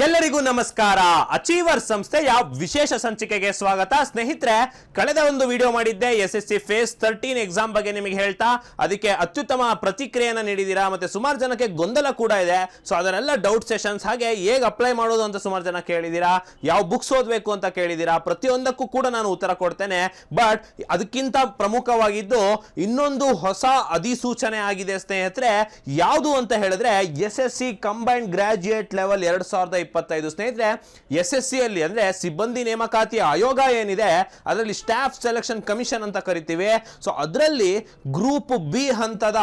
ಎಲ್ಲರಿಗೂ ನಮಸ್ಕಾರ. ಅಚೀವರ್ ಸಂಸ್ಥೆಯ ವಿಶೇಷ ಸಂಚಿಕೆಗೆ ಸ್ವಾಗತ. ಸ್ನೇಹಿತರೆ, ಕಳೆದ ಒಂದು ವಿಡಿಯೋ ಮಾಡಿದ್ದೆ SSC ಫೇಸ್ 13 ಎಕ್ಸಾಮ್ ಬಗ್ಗೆ ನಿಮಗೆ ಹೇಳ್ತಾ ಅದಕ್ಕೆ ಅತ್ಯುತ್ತಮ ಪ್ರತಿಕ್ರಿಯೆಯನ್ನು ನೀಡಿದ್ದೀರಾ. ಮತ್ತೆ ಸುಮಾರು ಜನಕ್ಕೆ ಗೊಂದಲ ಕೂಡ ಇದೆ. ಸೊ ಅದನ್ನೆಲ್ಲ ಡೌಟ್ ಸೆಷನ್ಸ್, ಹಾಗೆ ಹೇಗೆ ಅಪ್ಲೈ ಮಾಡೋದು ಅಂತ ಸುಮಾರು ಜನ ಕೇಳಿದ್ದೀರಾ. ಯಾವ ಬುಕ್ಸ್ ಓದಬೇಕು ಅಂತ ಕೇಳಿದ್ದೀರಾ. ಪ್ರತಿಯೊಂದಕ್ಕೂ ಕೂಡ ನಾನು ಉತ್ತರ ಕೊಡ್ತೇನೆ. ಬಟ್ ಅದಕ್ಕಿಂತ ಪ್ರಮುಖವಾಗಿದ್ದು ಇನ್ನೊಂದು ಹೊಸ ಅಧಿಸೂಚನೆ ಆಗಿದೆ ಸ್ನೇಹಿತರೆ. ಯಾವುದು ಅಂತ ಹೇಳಿದ್ರೆ SSC ಕಂಬೈನ್ಡ್ ಗ್ರಾಜ್ಯುಯೇಟ್ ಲೆವೆಲ್ 2025. ಸ್ನೇಹಿತರೆ, SSC ಅಲ್ಲಿ ಅಂದ್ರೆ ಸಿಬ್ಬಂದಿ ನೇಮಕಾತಿ ಆಯೋಗ ಏನಿದೆ ಅದರಲ್ಲಿ ಸ್ಟಾಫ್ ಸೆಲೆಕ್ಷನ್ ಕಮಿಷನ್ ಅಂತ ಕರಿತೀವಿ. ಸೊ ಅದರಲ್ಲಿ ಗ್ರೂಪ್ ಬಿ ಹಂತದ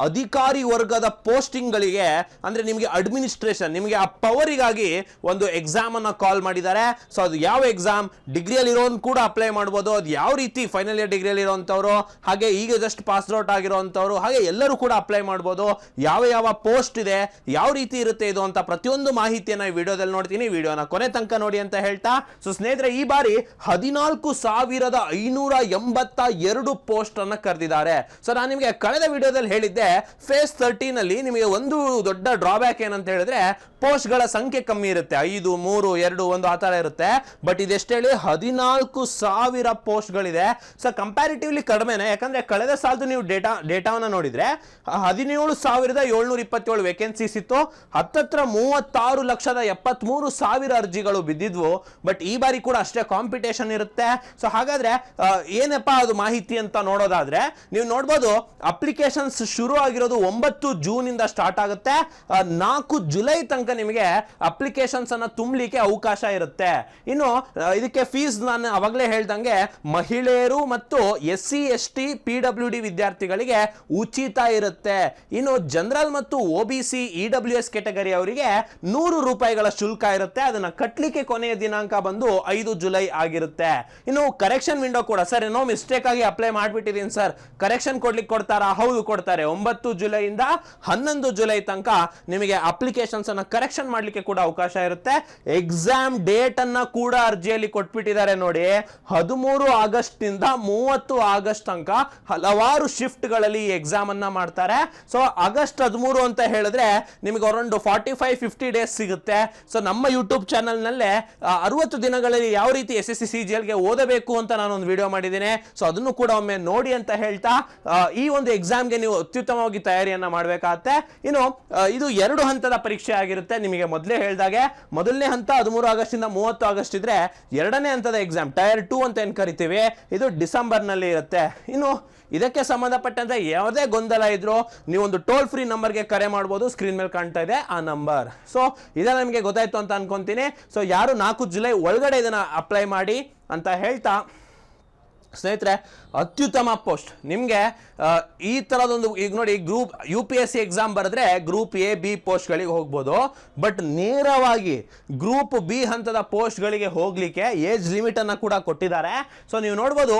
ಅಧಿಕಾರಿ ವರ್ಗದ ಪೋಸ್ಟಿಂಗ್ ಗಳಿಗೆ ಅಂದ್ರೆ ನಿಮಗೆ ಅಡ್ಮಿನಿಸ್ಟ್ರೇಷನ್, ನಿಮಗೆ ಆ ಪವರಿಗಾಗಿ ಒಂದು ಎಕ್ಸಾಮ್ ಅನ್ನ ಕಾಲ್ ಮಾಡಿದ್ದಾರೆ. ಸೊ ಅದು ಯಾವ ಎಕ್ಸಾಮ್? ಡಿಗ್ರಿಯಲ್ಲಿ ಇರೋನ್ ಕೂಡ ಅಪ್ಲೈ ಮಾಡಬಹುದು. ಅದು ಯಾವ ರೀತಿ? ಫೈನಲ್ ಇಯರ್ ಡಿಗ್ರಿಯಲ್ಲಿ ಇರುವಂತವರು, ಹಾಗೆ ಈಗ ಜಸ್ಟ್ ಪಾಸ್ ಔಟ್ ಆಗಿರುವಂತವರು, ಹಾಗೆ ಎಲ್ಲರೂ ಕೂಡ ಅಪ್ಲೈ ಮಾಡಬಹುದು. ಯಾವ ಯಾವ ಪೋಸ್ಟ್ ಇದೆ, ಯಾವ ರೀತಿ ಇರುತ್ತೆ ಇದು ಅಂತ ಪ್ರತಿಯೊಂದು ಮಾಹಿತಿಯನ್ನ ಈ ವಿಡಿಯೋದಲ್ಲಿ ನೋಡ್ತೀನಿ. ವಿಡಿಯೋನ ಕೊನೆ ತನಕ ನೋಡಿ ಅಂತ ಹೇಳ್ತಾ, ಸೊ ಸ್ನೇಹಿತರೆ, ಈ ಬಾರಿ 14,582 ಪೋಸ್ಟ್ ಅನ್ನ ಕರೆದಿದ್ದಾರೆ. ಸೊ ನಾನು ನಿಮಗೆ ಕಳೆದ ವಿಡಿಯೋದಲ್ಲಿ ಹೇಳಿದ್ದೆ, ಫೇಸ್ 13 ಅಲ್ಲಿ ನಿಮಗೆ ಒಂದು ದೊಡ್ಡ ಡ್ರಾಬ್ಯಾಕ್ ಏನಂತ ಹೇಳಿದ್ರೆ ಪೋಸ್ಟ್ ಗಳ ಸಂಖ್ಯೆ ಕಮ್ಮಿ ಇರುತ್ತೆ. 5, 3, 2, 1 ಆ ತರ ಇರುತ್ತೆ. ಬಟ್ ಇದೆಷ್ಟು ಹೇಳಿ 14,000 ಪೋಸ್ಟ್ ಗಳಿದೆ. ಸೊ ಕಂಪ್ಯಾರಿಟಿವ್ಲಿ ಕಡಿಮೆನೆ. ಯಾಕಂದ್ರೆ ಕಳೆದ ಸಾಲದು ನೀವು ಡೇಟಾವನ್ನ ನೋಡಿದ್ರೆ 17,727 ವೇಕೆನ್ಸೀಸ್ ಇತ್ತು. ಹತ್ತತ್ರ 36,73,000 ಅರ್ಜಿಗಳು ಬಿದ್ದಿದ್ವು. ಬಟ್ ಈ ಬಾರಿ ಕೂಡ ಅಷ್ಟೇ ಕಾಂಪಿಟೇಷನ್ ಇರುತ್ತೆ. ಸೊ ಹಾಗಾದ್ರೆ ಏನಪ್ಪಾ ಅದು ಮಾಹಿತಿ ಅಂತ ನೋಡೋದಾದ್ರೆ ನೀವು ನೋಡ್ಬೋದು, ಅಪ್ಲಿಕೇಶನ್ಸ್ ಶುರು ಆಗಿರೋದು 9 ಜೂನ್ ಇಂದ ಸ್ಟಾರ್ಟ್ ಆಗುತ್ತೆ. 4 ಜುಲೈ ತನಕ ನಿಮಗೆ ಅಪ್ಲಿಕೇಶನ್ಸ್ ಅನ್ನ ತುಂಬಲಿಕ್ಕೆ ಅವಕಾಶ ಇರುತ್ತೆ. ಇನ್ನು ಇದಕ್ಕೆ ಫೀಸ್ ನಾನು ಅವಾಗಲೇ ಹೇಳ್ದಂಗೆ ಮಹಿಳೆಯರು ಮತ್ತು SC ST PWD ವಿದ್ಯಾರ್ಥಿಗಳಿಗೆ ಉಚಿತ ಇರುತ್ತೆ. ಇನ್ನು ಜನರಲ್ ಮತ್ತು OBC EWS ಕೆಟಗರಿ ಅವರಿಗೆ 100 ರೂಪಾಯಿಗಳ ಶುಲ್ಕ ಇರುತ್ತೆ. ಅದನ್ನ ಕಟ್ಟಲಿಕ್ಕೆ ಕೊನೆಯ ದಿನಾಂಕ ಬಂದು 5 ಜುಲೈ ಆಗಿರುತ್ತೆ. ಇನ್ನು ಕರೆಕ್ಷನ್ ವಿಂಡೋ ಕೂಡ, ಸರ್ ಏನೋ ಮಿಸ್ಟೇಕ್ ಆಗಿ ಅಪ್ಲೈ ಮಾಡ್ಬಿಟ್ಟಿದ್ದೀನಿ ಸರ್, ಕರೆಕ್ಷನ್ ಕೊಡ್ಲಿಕ್ಕೆ ಕೊಡ್ತಾರಾ? ಹೌದು, ಕೊಡ್ತಾರೆ. 9 ಜುಲೈಯಿಂದ 11 ಜುಲೈ ತನಕ ನಿಮಗೆ ಅಪ್ಲಿಕೇಶನ್ಸ್ ಅನ್ನ ಕರೆಕ್ಷನ್ ಮಾಡ್ಲಿಕ್ಕೆ ಕೂಡ ಅವಕಾಶ ಇರುತ್ತೆ. ಎಕ್ಸಾಮ್ ಡೇಟ್ ಅನ್ನ ಕೂಡ ಅರ್ಜಿಯಲ್ಲಿ ಕೊಟ್ಬಿಟ್ಟಿದ್ದಾರೆ ನೋಡಿ. 13 ಆಗಸ್ಟ್ ಇಂದ 30 ಆಗಸ್ಟ್ ತನಕ ಹಲವಾರು ಶಿಫ್ಟ್ ಗಳಲ್ಲಿ ಈ ಎಕ್ಸಾಮ್ ಅನ್ನ ಮಾಡ್ತಾರೆ. ಸೊ ಆಗಸ್ಟ್ 13 ಅಂತ ಹೇಳಿದ್ರೆ ನಿಮಗೆ ಅರೌಂಡ್ 45-50 ಡೇಸ್ ಸಿಗುತ್ತೆ. ಸೊ ನಮ್ಮ ಯೂಟ್ಯೂಬ್ ಚಾನಲ್ ನಲ್ಲೇ 60 ದಿನಗಳಲ್ಲಿ ಯಾವ ರೀತಿ SSC CGL ಗೆ ಓದಬೇಕು ಅಂತ ನಾನು ಒಂದು ವಿಡಿಯೋ ಮಾಡಿದ್ದೀನಿ. ಸೊ ಅದನ್ನು ಕೂಡ ಒಮ್ಮೆ ನೋಡಿ ಅಂತ ಹೇಳ್ತಾ, ಈ ಒಂದು ಎಕ್ಸಾಮ್ಗೆ ನೀವು ಅತ್ಯುತ್ತಮವಾಗಿ ತಯಾರಿಯನ್ನ ಮಾಡಬೇಕಾಗತ್ತೆ. ಇನ್ನು ಇದು 2 ಹಂತದ ಪರೀಕ್ಷೆ ಆಗಿರುತ್ತೆ. ನಿಮಗೆ ಮೊದಲೇ ಹೇಳಿದಾಗೆ ಮೊದಲನೇ ಹಂತ 13 ಆಗಸ್ಟ್ ಇಂದ 30 ಆಗಸ್ಟ್ ಇದ್ರೆ, ಎರಡನೇ ಹಂತದ ಎಕ್ಸಾಮ್ ಟೈರ್ 2 ಅಂತ ಏನ್ ಕರಿತೀವಿ, ಇದು ಡಿಸೆಂಬರ್ ನಲ್ಲಿ ಇರುತ್ತೆ. ಇನ್ನು ಇದಕ್ಕೆ ಸಂಬಂಧಪಟ್ಟಂತೆ ಯಾವುದೇ ಗೊಂದಲ ಇದ್ರೂ ನೀವು ಒಂದು ಟೋಲ್ ಫ್ರೀ ನಂಬರ್ಗೆ ಕರೆ ಮಾಡಬಹುದು. ಸ್ಕ್ರೀನ್ ಮೇಲೆ ಕಾಣ್ತಾ ಇದೆ ಆ ನಂಬರ್. ಸೊ ಇದೆಲ್ಲ ನಿಮಗೆ ಗೊತ್ತಾಯ್ತು ಅಂತ ಅನ್ಕೊಂತೀನಿ. ಸೊ ಯಾರು 4 ಜುಲೈ ಒಳಗಡೆ ಇದನ್ನ ಅಪ್ಲೈ ಮಾಡಿ ಅಂತ ಹೇಳ್ತಾ, ಸ್ನೇಹಿತರೆ, ಅತ್ಯುತ್ತಮ ಪೋಸ್ಟ್ ನಿಮಗೆ ಈ ತರದೊಂದು, ಈಗ ನೋಡಿ, ಗ್ರೂಪ್ UPSC ಎಕ್ಸಾಮ್ ಬರೆದ್ರೆ ಗ್ರೂಪ್ A B ಪೋಸ್ಟ್ ಗಳಿಗೆ ಹೋಗ್ಬೋದು. ಬಟ್ ನೇರವಾಗಿ ಗ್ರೂಪ್ B ಹಂತದ ಪೋಸ್ಟ್ ಗಳಿಗೆ ಹೋಗ್ಲಿಕ್ಕೆ ಏಜ್ ಲಿಮಿಟ್ ಅನ್ನ ಕೂಡ ಕೊಟ್ಟಿದ್ದಾರೆ. ಸೊ ನೀವು ನೋಡ್ಬೋದು,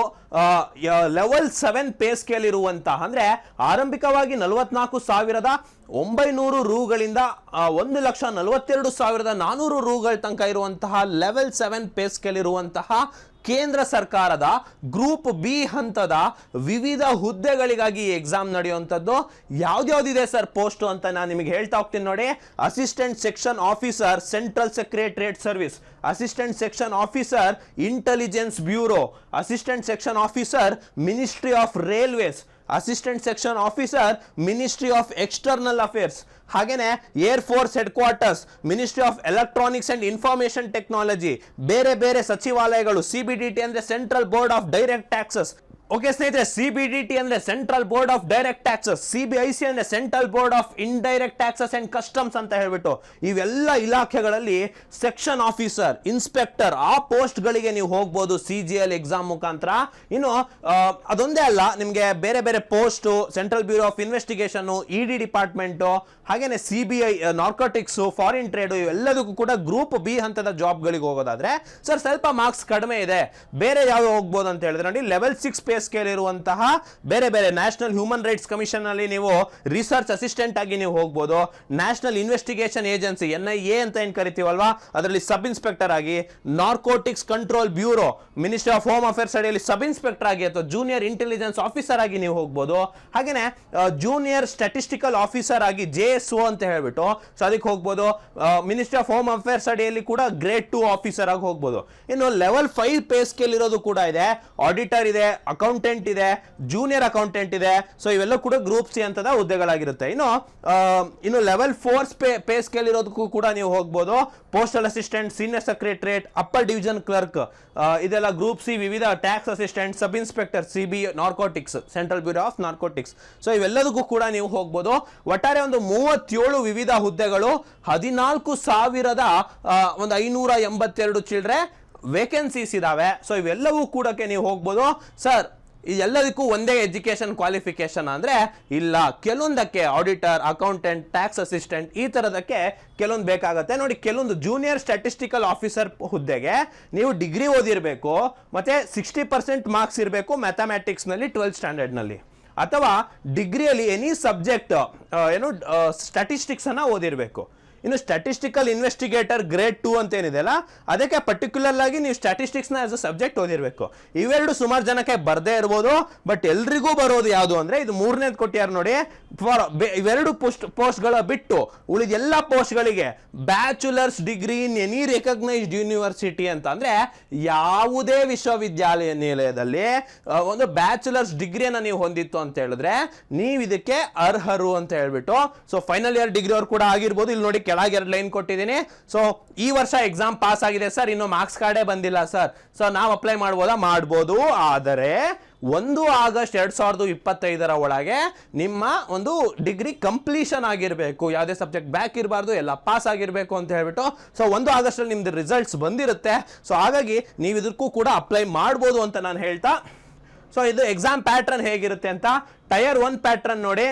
ಲೆವೆಲ್ 7 ಪೇ ಸ್ಕೇಲ್ ಇರುವಂತಹ, ಅಂದ್ರೆ ಆರಂಭಿಕವಾಗಿ 44,900 ರೂಗಳಿಂದ 1,42,400 ರೂಗಳ ತನಕ ಇರುವಂತಹ ಲೆವೆಲ್ 7 ಪೇ ಸ್ಕೇಲ್ ಇರುವಂತಹ ಕೇಂದ್ರ ಸರ್ಕಾರದ ಗ್ರೂಪ್ B ಹಂತದ ವಿವಿಧ ಹುದ್ದೆಗಳಿಗಾಗಿ ಎಕ್ಸಾಮ್ ನಡೆಯುವಂಥದ್ದು. ಯಾವ್ದ್ಯಾವ್ದಿದೆ ಸರ್ ಪೋಸ್ಟ್ ಅಂತ ನಾನು ನಿಮಗೆ ಹೇಳ್ತಾ ಹೋಗ್ತೀನಿ ನೋಡಿ. Assistant section officer central secretariat service, assistant section officer intelligence bureau, assistant section officer ministry of railways, assistant section officer ministry of external affairs, ಹಾಗೇನೆ air force headquarters, ministry of electronics and information technology, ಬೇರೆ ಬೇರೆ ಸಚಿವಾಲಯಗಳು, CBDT ಅಂದ್ರೆ central board of direct taxes. Okay ಸ್ನೇಹಿತರೆ, CBDT ಅಂದ್ರೆ central board of direct taxes, CBIC ಅಂದ್ರೆ central board of indirect taxes and customs ಅಂತ ಹೇಳ್ಬಿಟ್ಟು ಇವೆಲ್ಲ ಇಲಾಖೆಗಳಲ್ಲಿ ಸೆಕ್ಷನ್ ಆಫೀಸರ್, ಇನ್ಸ್ಪೆಕ್ಟರ್ ಆ ಪೋಸ್ಟ್ ಗಳಿಗೆ ನೀವು ಹೋಗ್ಬೋದು CGL ಎಕ್ಸಾಮ್ ಮುಖಾಂತರ. ಇನ್ನು ಅದೊಂದೇ ಅಲ್ಲ, ನಿಮಗೆ ಬೇರೆ ಬೇರೆ post, central bureau of investigation, ED department, ಹಾಗೇನೆ CBI ನಾರ್ಕೋಟಿಕ್ಸ್, ಫಾರಿನ್ ಟ್ರೇಡ್, ಇವೆಲ್ಲದಕ್ಕೂ ಕೂಡ ಗ್ರೂಪ್ B ಹಂತದ ಜಾಬ್ ಗಳಿಗೆ ಹೋಗೋದಾದ್ರೆ ಸರ್ ಸ್ವಲ್ಪ ಮಾರ್ಕ್ಸ್ ಕಡಿಮೆ ಇದೆ, ಬೇರೆ ಯಾವ ಹೋಗ್ಬೋದು ಅಂತ ಹೇಳಿದ್ರೆ ನೋಡಿ, ಲೆವೆಲ್ 6 ಪೇ ಸ್ಕೇಲ್ ಇರುವಂತಹ ಬೇರೆ ಬೇರೆ ನ್ಯಾಷನಲ್ ಹ್ಯೂಮನ್ ರೈಟ್ಸ್ ಕಮಿಷನ್ ಅಲ್ಲಿ ನೀವು ರಿಸರ್ಚ್ ಅಸಿಸ್ಟೆಂಟ್ ಆಗಿ ನೀವು ಹೋಗ್ಬೋದು. ನ್ಯಾಷನಲ್ ಇನ್ವೆಸ್ಟಿಗೇಷನ್ ಏಜೆನ್ಸಿ NIA ಅಂತ ಏನ್ ಕರಿತೀವಲ್ವಾ, ಅದರಲ್ಲಿ ಸಬ್ ಇನ್ಸ್ಪೆಕ್ಟರ್ ಆಗಿ, narcotics control bureau ministry of home affairs ಅಡಿಯಲ್ಲಿ ಸಬ್ ಇನ್ಸ್ಪೆಕ್ಟರ್ ಆಗಿ ಅಥವಾ ಜೂನಿಯರ್ ಇಂಟೆಲಿಜೆನ್ಸ್ ಆಫೀಸರ್ ಆಗಿ ನೀವು ಹೋಗ್ಬೋದು. ಹಾಗೇನೆ ಜೂನಿಯರ್ ಸ್ಟಾಟಿಸ್ಟಿಕಲ್ ಆಫೀಸರ್ ಆಗಿ JSO ಅಂತ ಹೇಳ್ಬಿಟ್ಟು ಸೊ ಅದಕ್ಕೆ ಹೋಗ್ಬೋದು. ಮಿನಿಸ್ಟ್ರಿ ಆಫ್ ಹೋಮ್ ಅಫೇರ್ಸ್ ಅಡಿಯಲ್ಲಿ ಕೂಡ ಗ್ರೇಡ್ 2 ಆಫೀಸರ್ ಆಗಿ ಹೋಗ್ಬೋದು. ಇನ್ನು ಲೆವೆಲ್ 5 ಪೇ ಸ್ಕೇಲ್ ಇರೋದು ಕೂಡ ಇದೆ. ಆಡಿಟರ್ ಇದೆ, ಅಕೌಂಟೆಂಟ್ ಇದೆ, ಜೂನಿಯರ್ ಅಕೌಂಟೆಂಟ್ ಇದೆ. ಸೊ ಇವೆಲ್ಲ ಕೂಡ ಗ್ರೂಪ್ ಸಿ ಅಂತದ ಹುದ್ದೆಗಳಾಗಿರುತ್ತೆ. ಇನ್ನು ಲೆವೆಲ್ 4 ಪೇ ಸ್ಕೇಲ್ ಇರೋದಕ್ಕೂ ಕೂಡ ನೀವು ಹೋಗ್ಬೋದು. Postal assistant, senior secretariat, upper division clerk, ಇದೆಲ್ಲ ಗ್ರೂಪ್ ಸಿ. ವಿವಿಧ tax assistant, sub inspector, CB narcotics, central bureau of narcotics. So ಇವೆಲ್ಲದಕ್ಕೂ ಕೂಡ ನೀವು ಹೋಗ್ಬೋದು. ಒಟ್ಟಾರೆ ಒಂದು 37 ವಿವಿಧ ಹುದ್ದೆಗಳು, 14,582 ಚಿಲ್ಡ್ರೆ ವೇಕೆನ್ಸೀಸ್ ಇದಾವೆ. ಸೊ ಇವೆಲ್ಲವೂ ಕೂಡ ನೀವು ಹೋಗ್ಬೋದು. ಸರ್ ಇದೆಲ್ಲದಕ್ಕೂ ಒಂದೇ ಎಜುಕೇಶನ್ ಕ್ವಾಲಿಫಿಕೇಶನ್ ಅಂದ್ರೆ ಇಲ್ಲ, ಕೆಲವೊಂದಕ್ಕೆ ಆಡಿಟರ್, ಅಕೌಂಟೆಂಟ್, ಟ್ಯಾಕ್ಸ್ ಅಸಿಸ್ಟೆಂಟ್ ಈ ತರದಕ್ಕೆ ಕೆಲವೊಂದು ಬೇಕಾಗುತ್ತೆ. ನೋಡಿ, ಕೆಲವೊಂದು ಜೂನಿಯರ್ ಸ್ಟಾಟಿಸ್ಟಿಕಲ್ ಆಫೀಸರ್ ಹುದ್ದೆಗೆ ನೀವು ಡಿಗ್ರಿ ಓದಿರಬೇಕು, ಮತ್ತೆ 60% ಮಾರ್ಕ್ಸ್ ಇರಬೇಕು ಮ್ಯಾಥಮ್ಯಾಟಿಕ್ಸ್ ನಲ್ಲಿ 12th ಸ್ಟ್ಯಾಂಡರ್ಡ್ ನಲ್ಲಿ, ಅಥವಾ ಡಿಗ್ರಿಯಲ್ಲಿ ಎನಿ ಸಬ್ಜೆಕ್ಟ್ ಸ್ಟಾಟಿಸ್ಟಿಕ್ಸ್ ಅನ್ನ ಓದಿರಬೇಕು. ಇನ್ನು ಸ್ಟಾಟಿಸ್ಟಿಕಲ್ ಇನ್ವೆಸ್ಟಿಗೇಟರ್ ಗ್ರೇಡ್ 2 ಅಂತ ಏನಿದೆ ಅಲ್ಲ, ಅದಕ್ಕೆ ಪರ್ಟಿಕ್ಯುಲರ್ ಆಗಿ ನೀವು ಸ್ಟಾಟಿಸ್ಟಿಕ್ಸ್ ನ ಆಸ್ ಅ ಸಬ್ಜೆಕ್ಟ್ ಓದಿರಬೇಕು. ಇವೆರಡು ಸುಮಾರು ಜನಕ್ಕೆ ಬರ್ದೇ ಇರ್ಬೋದು, ಬಟ್ ಎಲ್ರಿಗೂ ಬರೋದು ಯಾವುದು ಅಂದ್ರೆ ಇದು 3ನೇದು ಕೊಟ್ಟಿಯಾರ ನೋಡಿ. ಇವೆರಡು ಪೋಸ್ಟ್ಗಳ ಬಿಟ್ಟು ಉಳಿದ ಎಲ್ಲ ಪೋಸ್ಟ್ಗಳಿಗೆ bachelors degree in any recognised university ಅಂತ ಅಂದ್ರೆ ಯಾವುದೇ ವಿಶ್ವವಿದ್ಯಾಲಯದಲ್ಲಿ ಒಂದು ಬ್ಯಾಚುಲರ್ಸ್ ಡಿಗ್ರಿಯನ್ನ ನೀವು ಹೊಂದಿತ್ತು ಅಂತ ಹೇಳಿದ್ರೆ ನೀವು ಇದಕ್ಕೆ ಅರ್ಹರು ಅಂತ ಹೇಳ್ಬಿಟ್ಟು. ಸೊ ಫೈನಲ್ ಇಯರ್ ಡಿಗ್ರಿ ಅವ್ರು ಕೂಡ ಆಗಿರ್ಬೋದು. ಇಲ್ಲಿ ನೋಡಿ ಕೆಳಗೆ 2 ಲೈನ್ ಕೊಟ್ಟಿದ್ದೀನಿ. ಸೊ ಈ ವರ್ಷ ಎಕ್ಸಾಮ್ ಪಾಸ್ ಆಗಿದೆ ಸರ್, ಇನ್ನು ಮಾರ್ಕ್ಸ್ ಕಾರ್ಡೇ ಬಂದಿಲ್ಲ ಸರ್, ಸೊ ನಾವು ಅಪ್ಲೈ ಮಾಡ್ಬೋದಾ? ಮಾಡ್ಬೋದು. ಆದರೆ 1 ಆಗಸ್ಟ್ 2025 ಒಳಗೆ ನಿಮ್ಮ ಒಂದು ಡಿಗ್ರಿ ಕಂಪ್ಲೀಷನ್ ಆಗಿರಬೇಕು, ಯಾವುದೇ ಸಬ್ಜೆಕ್ಟ್ ಬ್ಯಾಕ್ ಇರಬಾರ್ದು, ಎಲ್ಲ ಪಾಸ್ ಆಗಿರಬೇಕು ಅಂತ ಹೇಳ್ಬಿಟ್ಟು. ಸೊ 1 ಆಗಸ್ಟ್ ಅಲ್ಲಿ ನಿಮ್ದು ರಿಸಲ್ಟ್ಸ್ ಬಂದಿರುತ್ತೆ. ಸೊ ಹಾಗಾಗಿ ನೀವು ಇದಕ್ಕೂ ಕೂಡ ಅಪ್ಲೈ ಮಾಡ್ಬೋದು ಅಂತ ನಾನು ಹೇಳ್ತಾ, ಸೊ ಇದು ಎಕ್ಸಾಮ್ ಪ್ಯಾಟ್ರನ್ ಹೇಗಿರುತ್ತೆ ಅಂತ. ಟೈರ್ 1 ಪ್ಯಾಟ್ರನ್ ನೋಡಿ,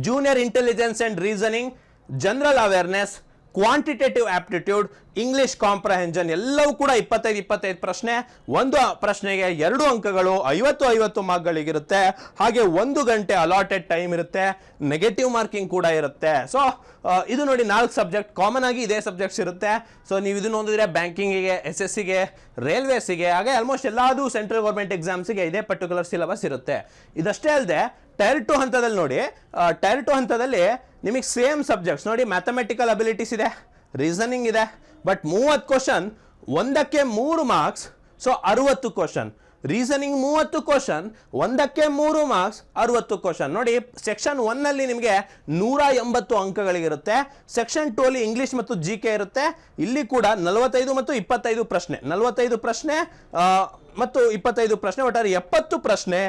junior intelligence and reasoning, general awareness, quantitative aptitude, English comprehension ಎಲ್ಲವೂ ಕೂಡ 25 ಪ್ರಶ್ನೆ. ಒಂದು ಪ್ರಶ್ನೆಗೆ 2 ಅಂಕಗಳು, 50 ಮಾರ್ಕ್ಗಳಿಗಿರುತ್ತೆ. ಹಾಗೆ 1 ಗಂಟೆ ಅಲಾಟೆಡ್ ಟೈಮ್ ಇರುತ್ತೆ. ನೆಗೆಟಿವ್ ಮಾರ್ಕಿಂಗ್ ಕೂಡ ಇರುತ್ತೆ. ಸೊ ಇದು ನೋಡಿ 4 ಸಬ್ಜೆಕ್ಟ್ ಕಾಮನ್ ಆಗಿ ಇದೇ ಸಬ್ಜೆಕ್ಟ್ಸ್ ಇರುತ್ತೆ. ಸೊ ನೀವು ಇದನ್ನು ಓದಿದ್ರೆ ಬ್ಯಾಂಕಿಂಗಿಗೆ, SSCಗೆ, ರೈಲ್ವೇಸಿಗೆ, ಹಾಗೆ ಆಲ್ಮೋಸ್ಟ್ ಎಲ್ಲಾದು ಸೆಂಟ್ರಲ್ ಗೌರ್ಮೆಂಟ್ ಎಕ್ಸಾಮ್ಸ್ಗೆ ಇದೇ ಪರ್ಟಿಕ್ಯುಲರ್ ಸಿಲೆಬಸ್ ಇರುತ್ತೆ. ಇದಷ್ಟೇ ಅಲ್ಲದೆ ಟೈರ್ 2 ಹಂತದಲ್ಲಿ ನೋಡಿ, ಟೈರ್ 2 ಹಂತದಲ್ಲಿ ನಿಮಗೆ ಸೇಮ್ ಸಬ್ಜೆಕ್ಟ್ಸ್ ನೋಡಿ, ಮ್ಯಾಥಮೆಟಿಕಲ್ ಅಬಿಲಿಟೀಸ್ ಇದೆ, ರೀಸನಿಂಗ್ ಇದೆ, ಬಟ್ 30 ಕ್ವಶನ್, ಒಂದಕ್ಕೆ 3 marks. So 60 question. Reasoning 30 question, ಒಂದಕ್ಕೆ 3 ಮಾರ್ಕ್ಸ್, 60 ಕ್ವಶನ್. ನೋಡಿ, ಸೆಕ್ಷನ್ 1 ನಲ್ಲಿ ನಿಮಗೆ 180 ಅಂಕಗಳಿಗಿರುತ್ತೆ. ಸೆಕ್ಷನ್ 2 ಅಲ್ಲಿ ಇಂಗ್ಲಿಷ್ ಮತ್ತು GK ಇರುತ್ತೆ. ಇಲ್ಲಿ ಕೂಡ 45 ಮತ್ತು 25 ಪ್ರಶ್ನೆ, 45 ಪ್ರಶ್ನೆ ಮತ್ತು 25 ಪ್ರಶ್ನೆ, ಒಟ್ಟಾರೆ 70 ಪ್ರಶ್ನೆ,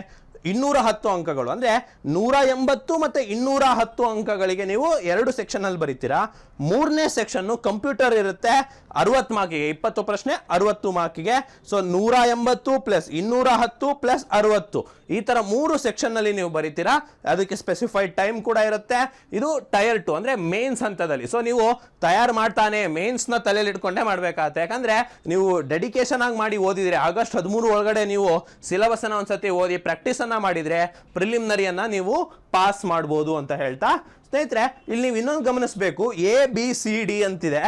210 ಅಂಕಗಳು. ಅಂದ್ರೆ 180 ಮತ್ತೆ 210 ಅಂಕಗಳಿಗೆ ನೀವು 2 ಸೆಕ್ಷನ್ ಅಲ್ಲಿ ಬರೀತೀರಾ. 3ನೇ ಸೆಕ್ಷನ್ ಕಂಪ್ಯೂಟರ್ ಇರುತ್ತೆ, 60 ಮಾರ್ಕಿಗೆ, 20 ಪ್ರಶ್ನೆ 60 ಮಾರ್ಕಿಗೆ. ಸೊ 180 ಪ್ಲಸ್ 210 ಪ್ಲಸ್ 60 ಈ ತರ 3 ಸೆಕ್ಷನ್ ನಲ್ಲಿ ನೀವು ಬರೀತೀರಾ. ಅದಕ್ಕೆ ಸ್ಪೆಸಿಫೈಡ್ ಟೈಮ್ ಕೂಡ ಇರುತ್ತೆ. ಇದು ಟೈರ್ 2 ಅಂದ್ರೆ ಮೇನ್ಸ್ ಹಂತದಲ್ಲಿ. ಸೊ ನೀವು ತಯಾರು ಮಾಡ್ತಾನೆ ಮೇನ್ಸ್ ನ ತಲೆಯಲ್ಲಿ ಇಟ್ಕೊಂಡೇ ಮಾಡ್ಬೇಕಾಗತ್ತೆ. ಯಾಕಂದ್ರೆ ನೀವು ಡೆಡಿಕೇಶನ್ ಆಗಿ ಮಾಡಿ ಓದಿದ್ರೆ, ಆಗಸ್ಟ್ 13 ಒಳಗಡೆ ನೀವು ಸಿಲೆಬಸ್ ಅನ್ನ ಒಂದ್ಸತಿ ಓದಿ ಪ್ರಾಕ್ಟೀಸ್ ಅನ್ನ ಮಾಡಿದ್ರೆ ಪ್ರಿಲಿಮಿನರಿಯನ್ನ ನೀವು ಪಾಸ್ ಮಾಡಬಹುದು ಅಂತ ಹೇಳ್ತಾ, ಸ್ನೇಹಿತರೆ ಇಲ್ಲಿ ನೀವು ಇನ್ನೊಂದು ಗಮನಿಸಬೇಕು. ABCD ಅಂತಿದೆ.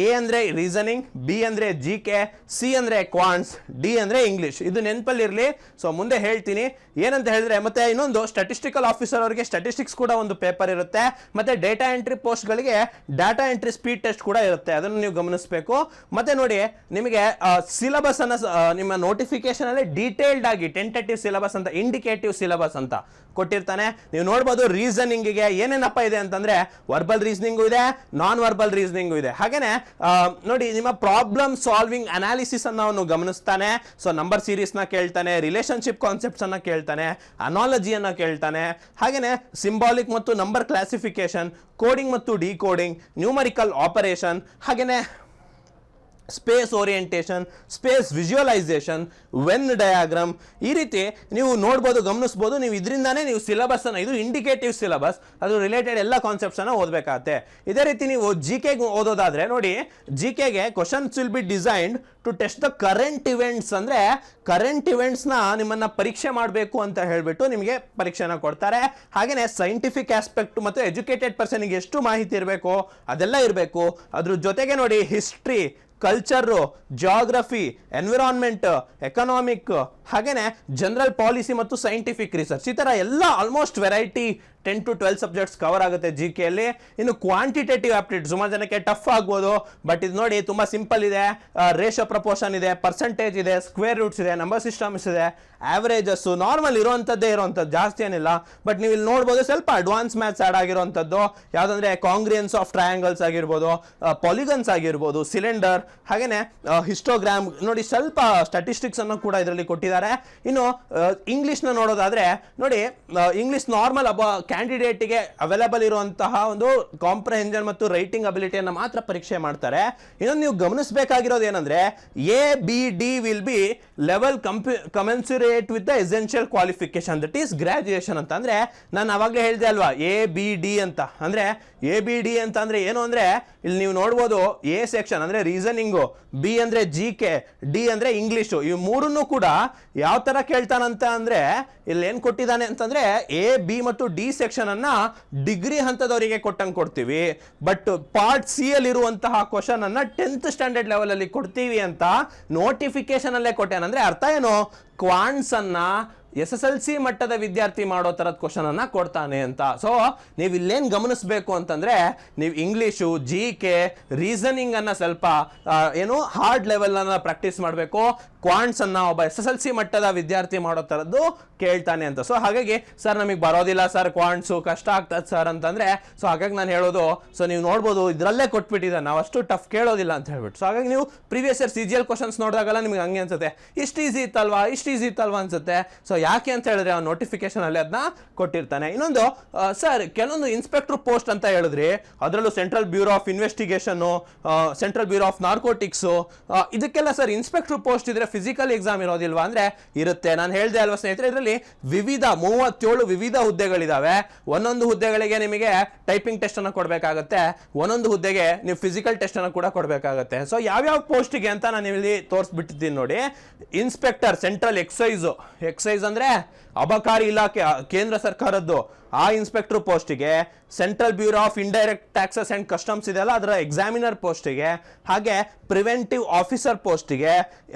ಎ ಅಂದ್ರೆ ರೀಸನಿಂಗ್, ಬಿ ಅಂದ್ರೆ GK, ಸಿ ಅಂದ್ರೆ ಕ್ವಾಂಟ್ಸ್, ಡಿ ಅಂದ್ರೆ ಇಂಗ್ಲಿಷ್. ಇದು ನೆನಪಲ್ಲಿರಲಿ. ಸೊ ಮುಂದೆ ಹೇಳ್ತೀನಿ ಏನಂತ ಹೇಳಿದ್ರೆ, ಮತ್ತೆ ಇನ್ನೊಂದು ಸ್ಟಾಟಿಸ್ಟಿಕಲ್ ಆಫೀಸರ್ ಅವರಿಗೆ ಸ್ಟಾಟಿಸ್ಟಿಕ್ಸ್ ಕೂಡ ಒಂದು ಪೇಪರ್ ಇರುತ್ತೆ. ಮತ್ತೆ ಡೇಟಾ ಎಂಟ್ರಿ ಪೋಸ್ಟ್ ಗಳಿಗೆ ಡಾಟಾ ಎಂಟ್ರಿ ಸ್ಪೀಡ್ ಟೆಸ್ಟ್ ಕೂಡ ಇರುತ್ತೆ, ಅದನ್ನು ನೀವು ಗಮನಿಸಬೇಕು. ಮತ್ತೆ ನೋಡಿ, ನಿಮಗೆ ಸಿಲೆಬಸ್ ಅನ್ನ ನಿಮ್ಮ ನೋಟಿಫಿಕೇಶನ್ ಅಲ್ಲಿ ಡೀಟೇಲ್ಡ್ ಆಗಿ ಟೆಂಟೇಟಿವ್ ಸಿಲೆಬಸ್ ಅಂತ, ಇಂಡಿಕೇಟಿವ್ ಸಿಲೆಬಸ್ ಅಂತ ಕೊಟ್ಟಿರ್ತಾನೆ. ನೀವು ನೋಡಬಹುದು ರೀಸನಿಂಗ್ ಗೆ ಏನೇನಪ್ಪ ಇದೆ ಅಂತಂದ್ರೆ ವರ್ಬಲ್ ರೀಸನಿಂಗ್ ಇದೆ, ನಾನ್ ವರ್ಬಲ್ ರೀಸನಿಂಗ್ ಇದೆ. ಹಾಗೇನೆ ನೋಡಿ, ನಿಮ್ಮ ಪ್ರಾಬ್ಲಮ್ ಸಾಲ್ವಿಂಗ್ ಅನಾಲಿಸಿಸ್ ಅನ್ನು ಅವನು ಗಮನಿಸ್ತಾನೆ. ಸೊ ನಂಬರ್ ಸೀರೀಸ್ ನ ಕೇಳ್ತಾನೆ, ರಿಲೇಶನ್ಶಿಪ್ ಕಾನ್ಸೆಪ್ಟ್ಸ್ ಅನ್ನ ಕೇಳ್ತಾನೆ, ಅನಾಲಜಿಯನ್ನ ಕೇಳ್ತಾನೆ. ಹಾಗೇನೆ ಸಿಂಬಾಲಿಕ್ ಮತ್ತು ನಂಬರ್ ಕ್ಲಾಸಿಫಿಕೇಶನ್, ಕೋಡಿಂಗ್ ಮತ್ತು ಡಿಕೋಡಿಂಗ್, ನ್ಯೂಮರಿಕಲ್ ಆಪರೇಷನ್, ಹಾಗೇನೆ space orientation, space visualisation, when diagram, ಈ ರೀತಿ ನೀವು ನೋಡ್ಬೋದು, ಗಮನಿಸ್ಬೋದು. ನೀವು ಇದರಿಂದಾನೇ ನೀವು ಸಿಲೆಬಸ್ ಅನ್ನು, ಇದು ಇಂಡಿಕೇಟಿವ್ ಸಿಲೆಬಸ್, ಅದು ರಿಲೇಟೆಡ್ ಎಲ್ಲ ಕಾನ್ಸೆಪ್ಟ್ಸ್ ಅನ್ನ ಓದಬೇಕಾಗತ್ತೆ. ಇದೇ ರೀತಿ ನೀವು ಜಿ ಕೆ ಓದೋದಾದ್ರೆ ನೋಡಿ, ಜಿ ಕೆಗೆ questions will be designed to test the current events. ಅಂದ್ರೆ ಕರೆಂಟ್ ಇವೆಂಟ್ಸ್ನ ನಿಮ್ಮನ್ನ ಪರೀಕ್ಷೆ ಮಾಡಬೇಕು ಅಂತ ಹೇಳ್ಬಿಟ್ಟು ನಿಮಗೆ ಪರೀಕ್ಷೆನ ಕೊಡ್ತಾರೆ. ಹಾಗೇನೆ ಸೈಂಟಿಫಿಕ್ ಆಸ್ಪೆಕ್ಟ್ ಮತ್ತು ಎಜುಕೇಟೆಡ್ ಪರ್ಸನ್ಗೆ ಎಷ್ಟು ಮಾಹಿತಿ ಇರಬೇಕು ಅದೆಲ್ಲ ಇರಬೇಕು. ಅದ್ರ ಜೊತೆಗೆ ನೋಡಿ history, culture, geography, environment, economic, ಹಾಗೇನೆ ಜನರಲ್ ಪಾಲಿಸಿ ಮತ್ತು ಸೈಂಟಿಫಿಕ್ ರಿಸರ್ಚ್, ಈ ಥರ ಎಲ್ಲ almost variety 10 to 12 subjects cover ಆಗುತ್ತೆ ಜಿ ಕೆಯಲ್ಲಿ. ಇನ್ನು ಕ್ವಾಂಟಿಟೇಟಿವ್ ಆಪ್ಟಿಟ್ಯೂಡ್ ಸುಮಾರು ಜನಕ್ಕೆ ಟಫ್ ಆಗ್ಬೋದು, ಬಟ್ ಇದು ನೋಡಿ ತುಂಬ ಸಿಂಪಲ್ ಇದೆ. ರೇಷಿಯೋ ಪ್ರಪೋರ್ಷನ್ ಇದೆ, ಪರ್ಸೆಂಟೇಜ್ ಇದೆ, ಸ್ಕ್ವೇರ್ ರೂಟ್ಸ್ ಇದೆ, ನಂಬರ್ ಸಿಸ್ಟಮ್ಸ್ ಇದೆ, ಆವರೇಜಸ್ಸು ನಾರ್ಮಲ್ ಇರುವಂಥದ್ದೇ ಇರುವಂಥದ್ದು, ಜಾಸ್ತಿ ಏನಿಲ್ಲ. ಬಟ್ ನೀವು ಇಲ್ಲಿ ನೋಡ್ಬೋದು ಸ್ವಲ್ಪ ಅಡ್ವಾನ್ಸ್ ಮ್ಯಾಥ್ಸ್ ಆ್ಯಡ್ ಆಗಿರುವಂಥದ್ದು ಯಾವುದಂದ್ರೆ ಕಾಂಗ್ರಿಯನ್ಸ್ ಆಫ್ ಟ್ರಯಾಂಗಲ್ಸ್ ಆಗಿರ್ಬೋದು, ಪಾಲಿಗನ್ಸ್ ಆಗಿರ್ಬೋದು, ಸಿಲಿಂಡರ್, ಹಾಗೇನೆ ಹಿಸ್ಟೋಗ್ರಾಮ್ ನೋಡಿ, ಸ್ವಲ್ಪ ಸ್ಟಾಟಿಸ್ಟಿಕ್ಸ್ ಅನ್ನು ಕೂಡ ಇದರಲ್ಲಿ ಕೊಟ್ಟಿದ್ದಾರೆ. ಇನ್ನು ಇಂಗ್ಲಿಷ್ನ ನೋಡೋದಾದ್ರೆ ನೋಡಿ, ಇಂಗ್ಲಿಷ್ ನಾರ್ಮಲ್ ಕ್ಯಾಂಡಿಡೇಟ್ಗೆ ಅವೈಲೇಬಲ್ ಇರುವಂತಹ ಒಂದು ಕಾಂಪ್ರಹೆನ್ಷನ್ ಮತ್ತು ರೈಟಿಂಗ್ ಅಬಿಲಿಟಿಯನ್ನು ಮಾತ್ರ ಪರೀಕ್ಷೆ ಮಾಡ್ತಾರೆ. ಇನ್ನೊಂದು ನೀವು ಗಮನಿಸಬೇಕಾಗಿರೋದು ಏನಂದ್ರೆ ABD will be level commensurate with the essential qualification, that is graduation ಅಂತ. ಅಂದ್ರೆ ನಾನು ಅವಾಗಲೇ ಹೇಳಿದೆ ಅಲ್ವಾ ABD ಅಂತ. ಅಂದ್ರೆ ABD ಅಂತ ಅಂದ್ರೆ ಏನು ಅಂದ್ರೆ ಇಲ್ಲಿ ನೀವು ನೋಡ್ಬೋದು, ಎ ಸೆಕ್ಷನ್ ಅಂದ್ರೆ ರೀಸನಿಂಗು, ಬಿ ಅಂದ್ರೆ GK, ಡಿ ಅಂದ್ರೆ ಇಂಗ್ಲಿಷು. ಇವು ಮೂರನ್ನು ಕೂಡ ಯಾವ ತರ ಕೇಳ್ತಾನಂತ ಅಂದ್ರೆ ಇಲ್ಲಿ ಏನ್ ಕೊಟ್ಟಿದ್ದಾನೆ ಅಂತಂದ್ರೆ A, B ಮತ್ತು ಡಿ ಸೆಕ್ಷನ್ ಅನ್ನ ಡಿಗ್ರಿ ಹಂತದವರಿಗೆ ಕೊಟ್ಟಂಗೆ ಕೊಡ್ತೀವಿ. ಬಟ್ ಪಾರ್ಟ್ ಸಿ ಅಲ್ಲಿ ಇರುವಂತಹ ಕ್ವಶನ್ ಅನ್ನ 10th ಸ್ಟ್ಯಾಂಡರ್ಡ್ ಲೆವೆಲ್ ಅಲ್ಲಿ ಕೊಡ್ತೀವಿ ಅಂತ ನೋಟಿಫಿಕೇಶನ್ ಅಲ್ಲೇ ಕೊಟ್ಟೇನಂದ್ರೆ ಅರ್ಥ ಏನು, ಕ್ವಾಂಟ್ಸ್ ಅನ್ನ SSLC ಮಟ್ಟದ ವಿದ್ಯಾರ್ಥಿ ಮಾಡೋ ತರದ ಕ್ವಶನ್ ಅನ್ನ ಕೊಡ್ತಾನೆ ಅಂತ. ಸೊ ನೀವು ಇಲ್ಲೇನ್ ಗಮನಿಸಬೇಕು ಅಂತಂದ್ರೆ ನೀವು ಇಂಗ್ಲಿಷು, GK, ರೀಸನಿಂಗ್ ಅನ್ನ ಸ್ವಲ್ಪ ಏನು ಹಾರ್ಡ್ ಲೆವೆಲ್ ಅನ್ನ ಪ್ರಾಕ್ಟೀಸ್ ಮಾಡಬೇಕು. ಕ್ವಾಂಟ್ಸ್ ಅನ್ನ ಒಬ್ಬ SSLC ಮಟ್ಟದ ವಿದ್ಯಾರ್ಥಿ ಮಾಡೋ ತರದ್ದು ಕೇಳ್ತಾನೆ ಅಂತ. ಸೊ ಹಾಗಾಗಿ ಸರ್ ನಮಗೆ ಬರೋದಿಲ್ಲ ಸರ್, ಕ್ವಾಂಟ್ಸು ಕಷ್ಟ ಆಗ್ತದೆ ಸರ್ ಅಂತಂದ್ರೆ, ಸೊ ಹಾಗಾಗಿ ನಾನು ಹೇಳೋದು, ಸೊ ನೀವು ನೋಡ್ಬೋದು ಇದರಲ್ಲೇ ಕೊಟ್ಬಿಟ್ಟಿದ್ದೆ, ನಾವು ಅಷ್ಟು ಟಫ್ ಕೇಳೋದಿಲ್ಲ ಅಂತ ಹೇಳ್ಬಿಟ್ಟು. ಸೊ ಹಾಗಾಗಿ ನೀವು ಪ್ರೀವಿಯಸ್ ಇಯರ್ CGL ಕ್ವಶನ್ಸ್ ನೋಡಿದಾಗಲ್ಲ ನಿಮ್ಗೆ ಹಂಗೆ ಅನ್ಸುತ್ತೆ, ಇಷ್ಟು ಈಸಿ ಇತ್ತಲ್ವಾ ಅನ್ಸುತ್ತೆ. ಸೊ ಯಾಕೆ ಅಂತ ಹೇಳಿದ್ರೆ ಆ ನೋಟಿಫಿಕೇಶನ್ ಅಲ್ಲಿ ಅದನ್ನ ಕೊಟ್ಟಿರ್ತಾನೆ. ಇನ್ನೊಂದು ಸರ್, ಕೆಲವೊಂದು ಇನ್ಸ್ಪೆಕ್ಟರ್ ಪೋಸ್ಟ್ ಅಂತ ಹೇಳಿದ್ರಿ, ಅದರಲ್ಲೂ central bureau of investigation, central bureau of narcotics, ಇದಕ್ಕೆಲ್ಲ ಸರ್ ಇನ್ಸ್ಪೆಕ್ಟರ್ ಪೋಸ್ಟ್ ಇದ್ರೆ ಫಿಸಿಕಲ್ ಎಕ್ಸಾಮ್ ಇರೋದಿಲ್ವಾ ಅಂದ್ರೆ ಇರುತ್ತೆ. ನಾನು ಹೇಳ್ದೆ ಅಲ್ವಾ ಸ್ನೇಹಿತರೆ, ಇದರಲ್ಲಿ 37 ವಿವಿಧ ಹುದ್ದೆಗಳಿದಾವೆ. ಒಂದೊಂದು ಹುದ್ದೆಗಳಿಗೆ ನಿಮಗೆ ಟೈಪಿಂಗ್ ಟೆಸ್ಟ್ ಅನ್ನು ಕೊಡಬೇಕಾಗುತ್ತೆ, ಒಂದೊಂದು ಹುದ್ದೆಗೆ ನೀವು ಫಿಸಿಕಲ್ ಟೆಸ್ಟ್ ಅನ್ನು ಕೂಡ ಕೊಡಬೇಕಾಗುತ್ತೆ. ಸೊ ಯಾವ್ಯಾವ ಪೋಸ್ಟ್ಗೆ ಅಂತ ನಾನು ಇಲ್ಲಿ ತೋರಿಸ್ಬಿಟ್ಟಿದ್ದೀನಿ ನೋಡಿ. ಇನ್ಸ್ಪೆಕ್ಟರ್ ಸೆಂಟ್ರಲ್ ಎಕ್ಸೈಸ್ ಅಂದ್ರೆ ಅಬಕಾರಿ ಇಲಾಖೆ ಕೇಂದ್ರ ಸರ್ಕಾರದ್ದು, ಆ ಇನ್ಸ್ಪೆಕ್ಟರ್ ಪೋಸ್ಟಿಗೆ, central bureau of indirect taxes and customs ಇದೆಯಲ್ಲ ಅದರ ಎಕ್ಸಾಮಿನರ್ ಪೋಸ್ಟಿಗೆ, ಹಾಗೆ ಪ್ರಿವೆಂಟಿವ್ ಆಫೀಸರ್ ಪೋಸ್ಟಿಗೆ,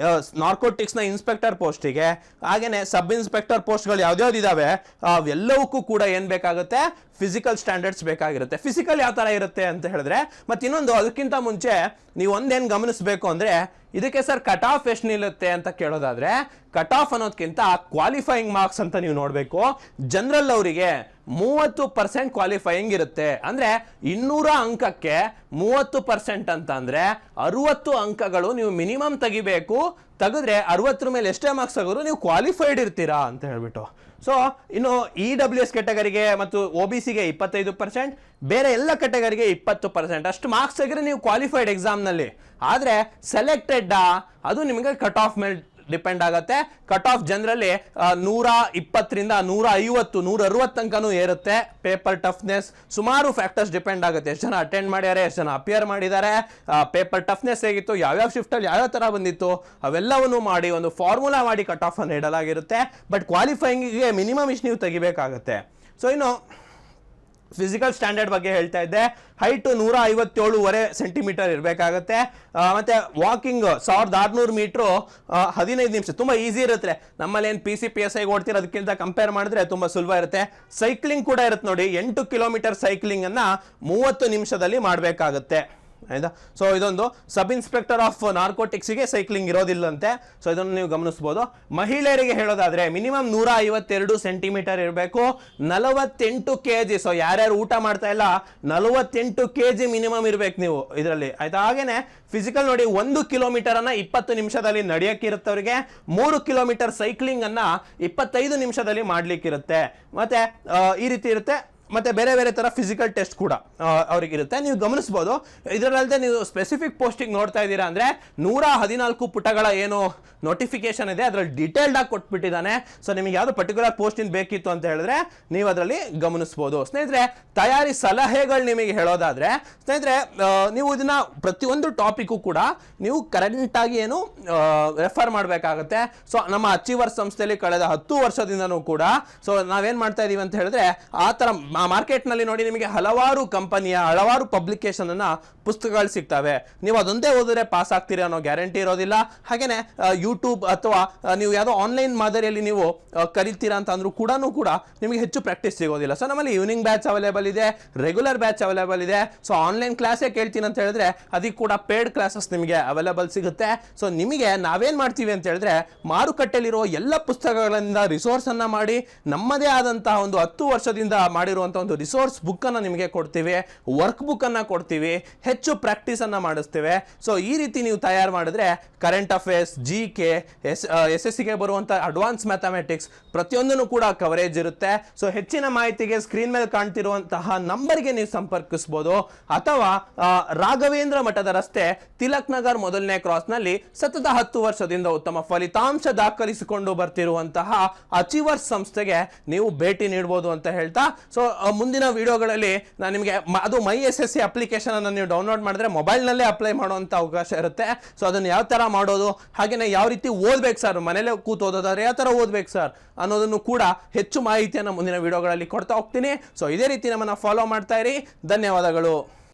ನಾರ್ಕೋಟಿಕ್ಸ್ ನ ಇನ್ಸ್ಪೆಕ್ಟರ್ ಪೋಸ್ಟಿಗೆ, ಹಾಗೇನೆ ಸಬ್ ಇನ್ಸ್ಪೆಕ್ಟರ್ ಪೋಸ್ಟ್ಗಳು ಯಾವ್ದಾವ್ದು ಇದಾವೆ ಅವೆಲ್ಲವಕ್ಕೂ ಕೂಡ ಏನ್ ಬೇಕಾಗುತ್ತೆ, ಫಿಸಿಕಲ್ ಸ್ಟ್ಯಾಂಡರ್ಡ್ಸ್ ಬೇಕಾಗಿರುತ್ತೆ. ಫಿಸಿಕಲ್ ಯಾವ ತರ ಇರುತ್ತೆ ಅಂತ ಹೇಳಿದ್ರೆ, ಮತ್ತೆ ಇನ್ನೊಂದು ಅದಕ್ಕಿಂತ ಮುಂಚೆ ನೀವು ಒಂದೇನ್ ಗಮನಿಸಬೇಕು ಅಂದ್ರೆ, ಇದಕ್ಕೆ ಸರ್ ಕಟ್ ಆಫ್ ಎಷ್ಟು ನಿಲ್ಲುತ್ತೆ ಅಂತ ಕೇಳೋದಾದ್ರೆ, ಕಟ್ ಆಫ್ ಅನ್ನೋದಕ್ಕಿಂತ ಕ್ವಾಲಿಫೈಯಿಂಗ್ ಮಾರ್ಕ್ಸ್ ಅಂತ ನೀವು ನೋಡಬೇಕು. ಜನರಲ್ ಅವರಿಗೆ 30% ಕ್ವಾಲಿಫೈಯಿಂಗ್ ಇರುತ್ತೆ. ಅಂದ್ರೆ 200 ಅಂಕಕ್ಕೆ 30% ಅಂತ ಅಂದ್ರೆ 60 ಅಂಕಗಳು ನೀವು ಮಿನಿಮಮ್ ತೆಗಿಬೇಕು. ತೆಗೆದ್ರೆ 60 ಮೇಲೆ ಎಷ್ಟೇ ಮಾರ್ಕ್ಸ್ ತೆಗೆದ್ರು ನೀವು ಕ್ವಾಲಿಫೈಡ್ ಇರ್ತೀರಾ ಅಂತ ಹೇಳ್ಬಿಟ್ಟು. ಸೊ ಇನ್ನು EWS ಕೆಟಗರಿಗೆ ಮತ್ತು OBCಗೆ 25%, ಬೇರೆ ಎಲ್ಲ ಕೆಟಗರಿಗೆ 20%, ಅಷ್ಟು ಮಾರ್ಕ್ಸ್ ತೆಗೆದ್ರೆ ನೀವು ಕ್ವಾಲಿಫೈಡ್ ಎಕ್ಸಾಮ್ನಲ್ಲಿ. ಆದರೆ ಸೆಲೆಕ್ಟೆಡ್ ಅದು ನಿಮಗೆ ಕಟ್ ಆಫ್ ಮೇಲೆ ಡಿಪೆಂಡ್ ಆಗುತ್ತೆ. ಕಟ್ ಆಫ್ ಜನರಲ್ಲಿ 120ರಿಂದ 150, 160 ತನಕನೂ ಏರುತ್ತೆ. ಪೇಪರ್ ಟಫ್ನೆಸ್ ಸುಮಾರು ಫ್ಯಾಕ್ಟರ್ಸ್ ಡಿಪೆಂಡ್ ಆಗುತ್ತೆ. ಎಷ್ಟು ಜನ ಅಟೆಂಡ್ ಮಾಡಿದ್ದಾರೆ, ಎಷ್ಟು ಜನ ಅಪಿಯರ್ ಮಾಡಿದ್ದಾರೆ, ಪೇಪರ್ ಟಫ್ನೆಸ್ ಹೇಗಿತ್ತು, ಯಾವ್ಯಾವ ಶಿಫ್ಟಲ್ಲಿ ಯಾವ್ಯಾವ ಥರ ಬಂದಿತ್ತು, ಅವೆಲ್ಲವನ್ನು ಮಾಡಿ ಒಂದು ಫಾರ್ಮುಲಾ ಮಾಡಿ ಕಟ್ ಆಫ್ ಅನ್ನು ಇಡಲಾಗಿರುತ್ತೆ. ಬಟ್ ಕ್ವಾಲಿಫೈಯಿಂಗಿಗೆ ಮಿನಿಮಮ್ ಇಷ್ಟು ನೀವು ತೆಗಿಬೇಕಾಗುತ್ತೆ. ಸೊ ಇನ್ನು ಫಿಸಿಕಲ್ ಸ್ಟ್ಯಾಂಡರ್ಡ್ ಬಗ್ಗೆ ಹೇಳ್ತಾ ಇದ್ದೆ. ಹೈಟ್ 157.5 ಸೆಂಟಿಮೀಟರ್ ಇರಬೇಕಾಗತ್ತೆ. ಮತ್ತೆ ವಾಕಿಂಗ್ 1600 ಮೀಟ್ರು 15 ನಿಮಿಷ, ತುಂಬಾ ಈಸಿ ಇರುತ್ತೆ. ನಮ್ಮಲ್ಲಿ ಏನು PCPSI ಓಡ್ತಿರೋದಕ್ಕಿಂತ ಕಂಪೇರ್ ಮಾಡಿದ್ರೆ ತುಂಬಾ ಸುಲಭ ಇರುತ್ತೆ. ಸೈಕ್ಲಿಂಗ್ ಕೂಡ ಇರುತ್ತೆ ನೋಡಿ, 8 ಕಿಲೋಮೀಟರ್ ಸೈಕ್ಲಿಂಗ್ ಅನ್ನ 30 ನಿಮಿಷದಲ್ಲಿ ಮಾಡಬೇಕಾಗುತ್ತೆ. ಆಯ್ತಾ. ಸೊ ಇದೊಂದು ಸಬ್ ಇನ್ಸ್ಪೆಕ್ಟರ್ ಆಫ್ ನಾರ್ಕೋಟಿಕ್ಸ್ಗೆ ಸೈಕ್ಲಿಂಗ್ ಇರೋದಿಲ್ಲಂತೆ. ಸೊ ಇದನ್ನು ನೀವು ಗಮನಿಸಬಹುದು. ಮಹಿಳೆಯರಿಗೆ ಹೇಳೋದಾದ್ರೆ ಮಿನಿಮಮ್ 152 ಸೆಂಟಿಮೀಟರ್ ಇರಬೇಕು, 48 kg. ಸೊ ಯಾರ್ಯಾರು ಊಟ ಮಾಡ್ತಾ ಇಲ್ಲ 48 kg ಮಿನಿಮಮ್ ಇರ್ಬೇಕು ನೀವು ಇದರಲ್ಲಿ. ಆಯ್ತಾ. ಹಾಗೇನೆ ಫಿಸಿಕಲ್ ನೋಡಿ, 1 ಕಿಲೋಮೀಟರ್ ಅನ್ನ 20 ನಿಮಿಷದಲ್ಲಿ ನಡೆಯಕ್ಕಿರುತ್ತೆ ಅವರಿಗೆ, 3 ಕಿಲೋಮೀಟರ್ ಸೈಕ್ಲಿಂಗ್ ಅನ್ನ 25 ನಿಮಿಷದಲ್ಲಿ ಮಾಡ್ಲಿಕ್ಕಿರುತ್ತೆ. ಮತ್ತೆ ಈ ರೀತಿ ಇರುತ್ತೆ. ಮತ್ತೆ ಬೇರೆ ಬೇರೆ ತರ ಫಿಸಿಕಲ್ ಟೆಸ್ಟ್ ಕೂಡ ಅವ್ರಿಗಿರುತ್ತೆ. ನೀವು ಗಮನಿಸಬಹುದು. ಇದರಲ್ಲದೆ ನೀವು ಸ್ಪೆಸಿಫಿಕ್ ಪೋಸ್ಟಿಂಗ್ ನೋಡ್ತಾ ಇದ್ದೀರಾ ಅಂದ್ರೆ 114 ಪುಟಗಳ ಏನು ನೋಟಿಫಿಕೇಶನ್ ಇದೆ ಅದರಲ್ಲಿ ಡೀಟೇಲ್ಡ್ ಆಗಿ ಕೊಟ್ಬಿಟ್ಟಿದ್ದಾನೆ. ಸೊ ನಿಮಗೆ ಯಾವ್ದು ಪರ್ಟಿಕ್ಯುಲರ್ ಪೋಸ್ಟ್ ಬೇಕಿತ್ತು ಅಂತ ಹೇಳಿದ್ರೆ ನೀವು ಅದರಲ್ಲಿ ಗಮನಿಸಬಹುದು. ಸ್ನೇಹಿತರೆ, ತಯಾರಿ ಸಲಹೆಗಳು ನಿಮಗೆ ಹೇಳೋದಾದ್ರೆ ಸ್ನೇಹಿತರೆ, ನೀವು ಇದನ್ನ ಪ್ರತಿಯೊಂದು ಟಾಪಿಕ್ ಕೂಡ ನೀವು ಕರೆಂಟ್ ಆಗಿ ಏನು ರೆಫರ್ ಮಾಡಬೇಕಾಗುತ್ತೆ. ಸೊ ನಮ್ಮ ಅಚೀವರ್ ಸಂಸ್ಥೆಯಲ್ಲಿ ಕಳೆದ 10 ವರ್ಷದಿಂದನೂ ಕೂಡ ಸೊ ನಾವೇನ್ ಮಾಡ್ತಾ ಇದೀವಿ ಅಂತ ಹೇಳಿದ್ರೆ ಆ ತರ ಮಾರ್ಕೆಟ್ ನಲ್ಲಿ ನೋಡಿ ನಿಮಗೆ ಹಲವಾರು ಕಂಪನಿಯ ಹಲವಾರು ಪಬ್ಲಿಕೇಶನ್ ಅನ್ನ ಪುಸ್ತಕಗಳು ಸಿಗ್ತವೆ. ನೀವು ಅದೊಂದೇ ಓದಿದ್ರೆ ಪಾಸ್ ಆಗ್ತೀರಿ ಅನ್ನೋ ಗ್ಯಾರಂಟಿ ಇರೋದಿಲ್ಲ. ಹಾಗೇನೆ ಯೂಟ್ಯೂಬ್ ಅಥವಾ ನೀವು ಯಾವುದೋ ಆನ್ಲೈನ್ ಮಾದರಿಯಲ್ಲಿ ನೀವು ಕಲಿತೀರಾ ಅಂತ ಅಂದ್ರೂ ಕೂಡ ನಿಮಗೆ ಹೆಚ್ಚು ಪ್ರಾಕ್ಟೀಸ್ ಸಿಗೋದಿಲ್ಲ. ಸೊ ನಮ್ಮಲ್ಲಿ ಈವ್ನಿಂಗ್ ಬ್ಯಾಚ್ ಅವೈಲೇಬಲ್ ಇದೆ, ರೆಗ್ಯುಲರ್ ಬ್ಯಾಚ್ ಅವೈಲೇಬಲ್ ಇದೆ. ಸೊ ಆನ್ಲೈನ್ ಕ್ಲಾಸೇ ಕೇಳ್ತೀನಿ ಅಂತ ಹೇಳಿದ್ರೆ ಅದಕ್ಕೆ ಕೂಡ ಪೇಡ್ ಕ್ಲಾಸಸ್ ನಿಮಗೆ ಅವೈಲೇಬಲ್ ಸಿಗುತ್ತೆ. ಸೊ ನಿಮಗೆ ನಾವೇನ್ ಮಾಡ್ತೀವಿ ಅಂತ ಹೇಳಿದ್ರೆ ಮಾರುಕಟ್ಟೆಯಲ್ಲಿರುವ ಎಲ್ಲ ಪುಸ್ತಕಗಳಿಂದ ರಿಸೋರ್ಸ್ ಅನ್ನ ಮಾಡಿ ನಮ್ಮದೇ ಆದಂತಹ ಒಂದು 10 ವರ್ಷದಿಂದ ಮಾಡಿರುವಂತಹ ಒಂದು ರಿಸೋರ್ಸ್ ಬುಕ್ ಅನ್ನ ನಿಮಗೆ ಕೊಡ್ತೀವಿ, ವರ್ಕ್ ಬುಕ್ ಅನ್ನ ಕೊಡ್ತೀವಿ, ಹೆಚ್ಚು ಪ್ರಾಕ್ಟೀಸ್ ಅನ್ನ ಮಾಡಿಸ್ತೇವೆ. ಸೊ ಈ ರೀತಿ ನೀವು ತಯಾರು ಮಾಡಿದ್ರೆ ಕರೆಂಟ್ ಅಫೇರ್ಸ್, GK, SSC ಗೆ ಬರುವಂತಹ ಅಡ್ವಾನ್ಸ್ ಮ್ಯಾಥಮೆಟಿಕ್ಸ್ ಪ್ರತಿಯೊಂದನ್ನು ಕೂಡ ಕವರೇಜ್ ಇರುತ್ತೆ. ಸೊ ಹೆಚ್ಚಿನ ಮಾಹಿತಿಗೆ ಸ್ಕ್ರೀನ್ ಮೇಲೆ ಕಾಣ್ತಿರುವಂತಹ ನಂಬರ್ಗೆ ನೀವು ಸಂಪರ್ಕಿಸಬಹುದು ಅಥವಾ ರಾಘವೇಂದ್ರ ಮಠದ ರಸ್ತೆ, ತಿಲಕ್ ನಗರ್ ಮೊದಲನೇ ಕ್ರಾಸ್ ನಲ್ಲಿ ಸತತ 10 ವರ್ಷದಿಂದ ಉತ್ತಮ ಫಲಿತಾಂಶ ದಾಖಲಿಸಿಕೊಂಡು ಬರ್ತಿರುವಂತಹ ಅಚೀವರ್ಸ್ ಸಂಸ್ಥೆಗೆ ನೀವು ಭೇಟಿ ನೀಡಬಹುದು ಅಂತ ಹೇಳ್ತಾ, ಸೊ ಮುಂದಿನ ವಿಡಿಯೋಗಳಲ್ಲಿ ನಾನು ನಿಮಗೆ ಅದು ಮೈ SSC ಅಪ್ಲಿಕೇಶನ್ ಅನ್ನು ನೀವು ಡೌನ್ಲೋಡ್ ಮಾಡಿದ್ರೆ ಮೊಬೈಲ್ ನಲ್ಲೇ ಅಪ್ಲೈ ಮಾಡುವಂತ ಅವಕಾಶ ಇರುತ್ತೆ. ಸೊ ಅದನ್ನು ಯಾವ ತರ ಮಾಡೋದು, ಹಾಗೇನೆ ಯಾವ ರೀತಿ ಓದ್ಬೇಕು ಸರ್, ಮನೇಲೆ ಕೂತ್ ಓದೋದಾದ್ರೆ ಯಾವ ತರ ಓದ್ಬೇಕು ಸರ್ ಅನ್ನೋದನ್ನು ಕೂಡ ಹೆಚ್ಚು ಮಾಹಿತಿಯನ್ನು ಮುಂದಿನ ವಿಡಿಯೋಗಳಲ್ಲಿ ಕೊಡ್ತಾ ಹೋಗ್ತೀನಿ. ಸೊ ಇದೇ ರೀತಿ ನಮ್ಮನ್ನ ಫಾಲೋ ಮಾಡ್ತಾ ಇರಿ. ಧನ್ಯವಾದಗಳು.